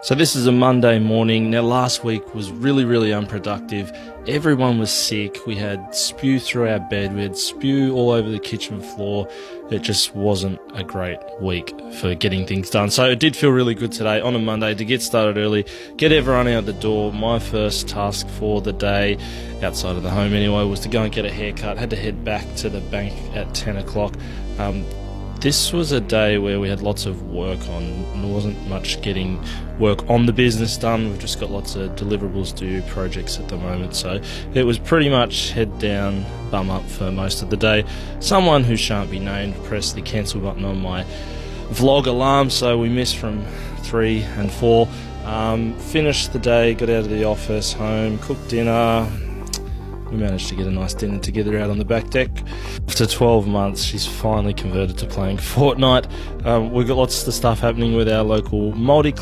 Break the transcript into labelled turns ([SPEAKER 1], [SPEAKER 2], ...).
[SPEAKER 1] So this is a Monday morning. Now last week was really unproductive. Everyone was sick. We had spew through our bed. We had spew all over the kitchen floor. It just wasn't a great week for getting things done. So it did feel really good today on a Monday to get started early, get everyone out the door. My first task for the day, outside of the home anyway, was to go and get a haircut. Had to head back to the bank at 10 o'clock. This was a day where we had lots of work on, and there wasn't much getting work on the business done. We've just got lots of deliverables to do, projects at the moment, so it was pretty much head down, bum up for most of the day. Someone who shan't be named pressed the cancel button on my vlog alarm, so we missed from 3 and 4. Finished the day, got out of the office, home, cooked dinner. We managed to get a nice dinner together out on the back deck. After 12 months, she's finally converted to playing Fortnite. We've got lots of stuff happening with our local Māori club.